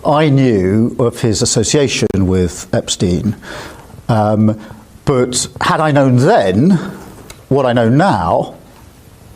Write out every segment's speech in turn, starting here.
I knew of his association with Epstein, but had I known then what I know now,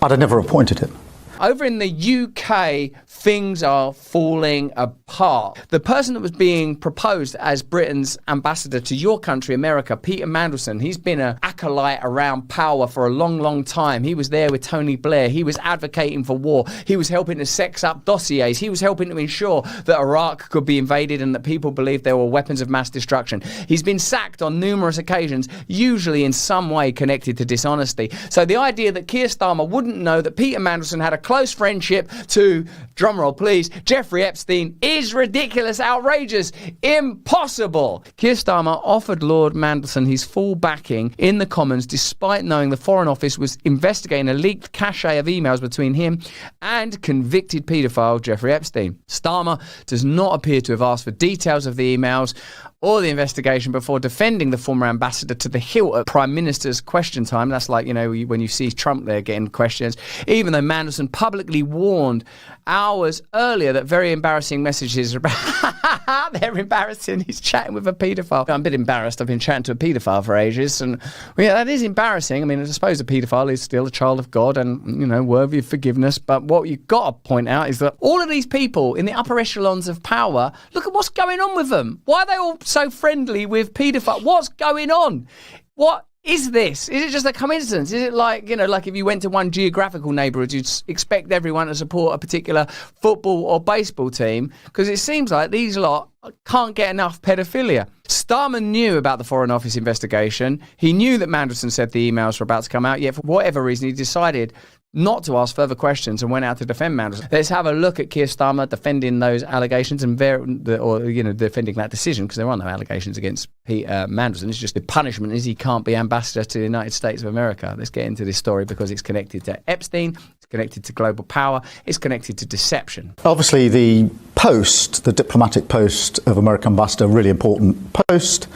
I'd have never appointed him. Over in the UK, things are falling apart. The person that was being proposed as Britain's ambassador to your country, America, Peter Mandelson, he's been an acolyte around power for a long, long time. He was there with Tony Blair. He was advocating for war. He was helping to sex up dossiers. He was helping to ensure that Iraq could be invaded and that people believed there were weapons of mass destruction. He's been sacked on numerous occasions, usually in some way connected to dishonesty. So the idea that Keir Starmer wouldn't know that Peter Mandelson had a close friendship to, drumroll please, Jeffrey Epstein is ridiculous, outrageous, impossible. Keir Starmer offered Lord Mandelson his full backing in the Commons despite knowing the Foreign Office was investigating a leaked cache of emails between him and convicted paedophile Jeffrey Epstein. Starmer does not appear to have asked for details of the emails or the investigation before defending the former ambassador to the hilt at Prime Minister's question time. That's like, you know, when you see Trump there getting questions, even though Mandelson publicly warned hours earlier that very embarrassing messages are about they're embarrassing. He's chatting with a paedophile. I'm a bit embarrassed. I've been chatting to a paedophile for ages, and well, yeah, that is embarrassing. I mean, I suppose a paedophile is still a child of God and, you know, worthy of forgiveness. But what you've got to point out is that all of these people in the upper echelons of power, look at what's going on with them. Why are they all so friendly with paedophiles? What's going on? What is this? Is it just a coincidence? Is it like, you know, like if you went to one geographical neighbourhood, you'd expect everyone to support a particular football or baseball team? Because it seems like these lot can't get enough paedophilia. Starmer knew about the Foreign Office investigation. He knew that Mandelson said the emails were about to come out, yet for whatever reason he decided not to ask further questions and went out to defend Mandelson. Let's have a look at Keir Starmer defending those allegations and defending that decision, because there are no allegations against Peter Mandelson. It's just the punishment is he can't be ambassador to the United States of America. Let's get into this story because it's connected to Epstein, it's connected to global power, it's connected to deception. Obviously, the post, the diplomatic post of American ambassador, really important post.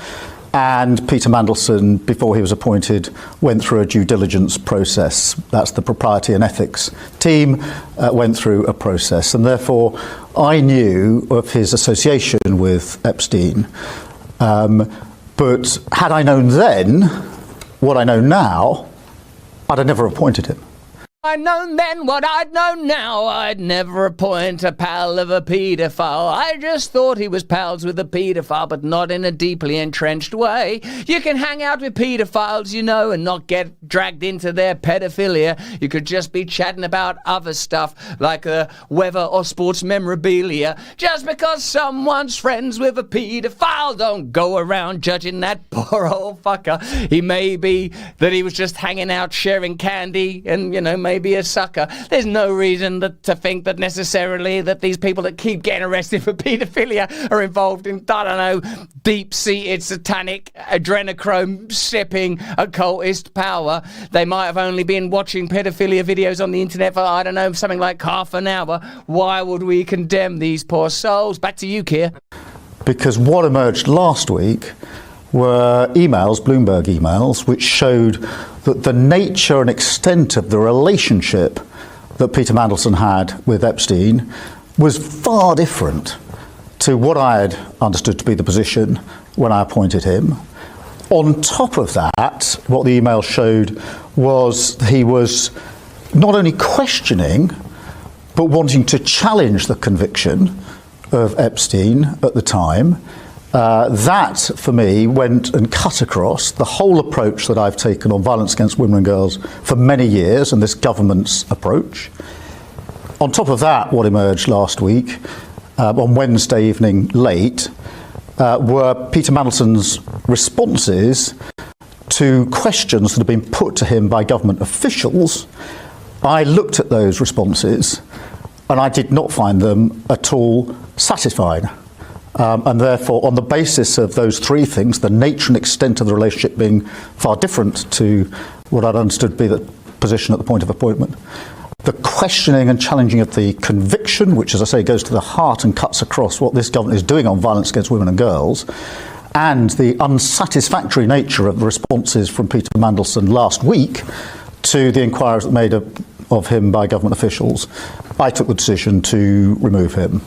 And Peter Mandelson, before he was appointed, went through a due diligence process. That's the propriety and ethics team went through a process. And therefore, I knew of his association with Epstein. But had I known then what I know now, I'd have never appointed him. I'd known then what I'd known now, I'd never appoint a pal of a paedophile. I just thought he was pals with a paedophile, but not in a deeply entrenched way. You can hang out with paedophiles, you know, and not get dragged into their pedophilia. You could just be chatting about other stuff, like weather or sports memorabilia. Just because someone's friends with a paedophile, don't go around judging that poor old fucker. He may be that he was just hanging out sharing candy and, you know, maybe a sucker. There's no reason to think that necessarily that these people that keep getting arrested for paedophilia are involved in, I don't know, deep-seated satanic adrenochrome sipping occultist power. They might have only been watching pedophilia videos on the internet for, I don't know, something like half an hour. Why would we condemn these poor souls? Back to you, Keir. Because what emerged last week were emails, Bloomberg emails, which showed that the nature and extent of the relationship that Peter Mandelson had with Epstein was far different to what I had understood to be the position when I appointed him. On top of that, what the email showed was he was not only questioning, but wanting to challenge the conviction of Epstein at the time. That, for me, went and cut across the whole approach that I've taken on violence against women and girls for many years, and this government's approach. On top of that, what emerged last week, on Wednesday evening late, were Peter Mandelson's responses to questions that have been put to him by government officials. I looked at those responses and I did not find them at all satisfying. And therefore, on the basis of those three things, the nature and extent of the relationship being far different to what I'd understood to be the position at the point of appointment, the questioning and challenging of the conviction, which, as I say, goes to the heart and cuts across what this government is doing on violence against women and girls, and the unsatisfactory nature of the responses from Peter Mandelson last week to the inquiries made of him by government officials, I took the decision to remove him.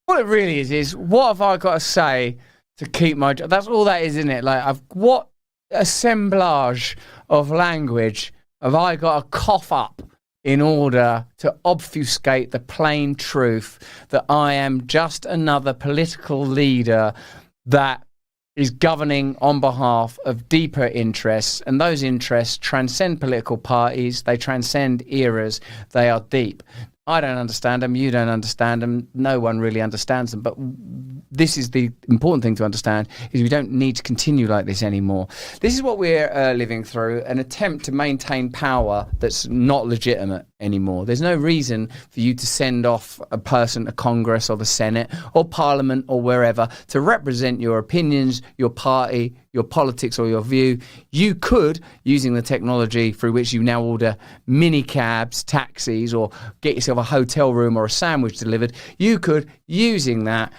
What it really is what have I got to say to keep my job? That's all that is, isn't it? Like, what assemblage of language have I got to cough up in order to obfuscate the plain truth that I am just another political leader that is governing on behalf of deeper interests, and those interests transcend political parties, they transcend eras, they are deep. I don't understand them, you don't understand them, no one really understands them, but this is the important thing to understand, is we don't need to continue like this anymore. This is what we're living through, an attempt to maintain power that's not legitimate anymore. There's no reason for you to send off a person to Congress or the Senate or Parliament or wherever to represent your opinions, your party, your politics or your view. You could, using the technology through which you now order mini cabs, taxis, or get yourself a hotel room or a sandwich delivered, you could, using that,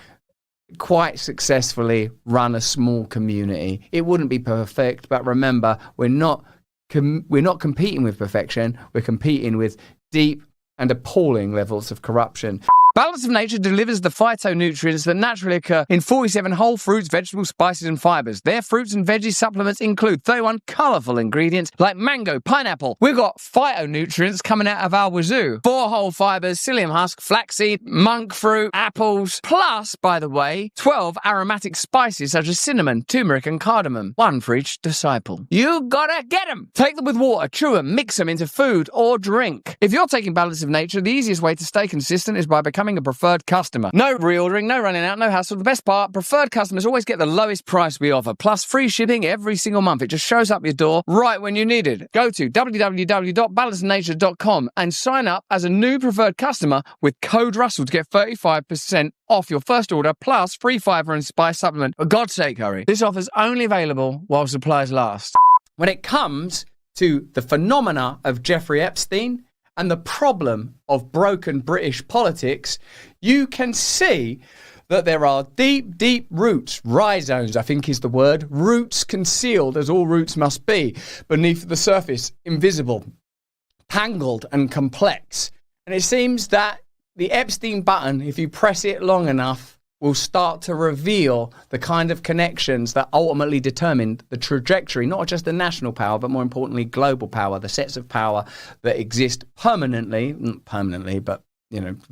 quite successfully run a small community. It wouldn't be perfect, but remember, we're not competing with perfection, we're competing with deep and appalling levels of corruption. Balance of Nature delivers the phytonutrients that naturally occur in 47 whole fruits, vegetables, spices and fibres. Their fruits and veggie supplements include 31 colourful ingredients like mango, pineapple. We've got phytonutrients coming out of our wazoo. 4 whole fibres, psyllium husk, flaxseed, monk fruit, apples. Plus, by the way, 12 aromatic spices such as cinnamon, turmeric and cardamom. 1 for each disciple. You gotta get them! Take them with water, chew them, mix them into food or drink. If you're taking Balance of Nature, the easiest way to stay consistent is by becoming a preferred customer. No reordering, no running out, no hassle. The best part, preferred customers always get the lowest price we offer, plus free shipping every single month. It just shows up your door right when you need it. Go to www.balanceofnature.com and sign up as a new preferred customer with code Russell to get 35% off your first order, plus free fibre and spice supplement. For God's sake, hurry. This offer's only available while supplies last. When it comes to the phenomena of Jeffrey Epstein and the problem of broken British politics, you can see that there are deep, deep roots, rhizomes, I think is the word, roots concealed, as all roots must be, beneath the surface, invisible, tangled and complex. And it seems that the Epstein button, if you press it long enough, will start to reveal the kind of connections that ultimately determined the trajectory, not just the national power, but more importantly, global power, the sets of power that exist permanently, not permanently, but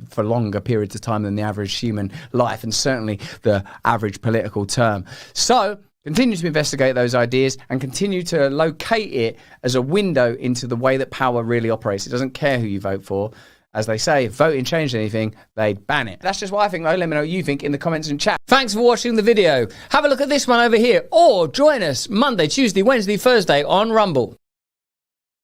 for longer periods of time than the average human life, and certainly the average political term. So continue to investigate those ideas and continue to locate it as a window into the way that power really operates. It doesn't care who you vote for. As they say, if voting changed anything, they'd ban it. That's just what I think, though. Let me know what you think in the comments and chat. Thanks for watching the video. Have a look at this one over here, or join us Monday, Tuesday, Wednesday, Thursday on Rumble.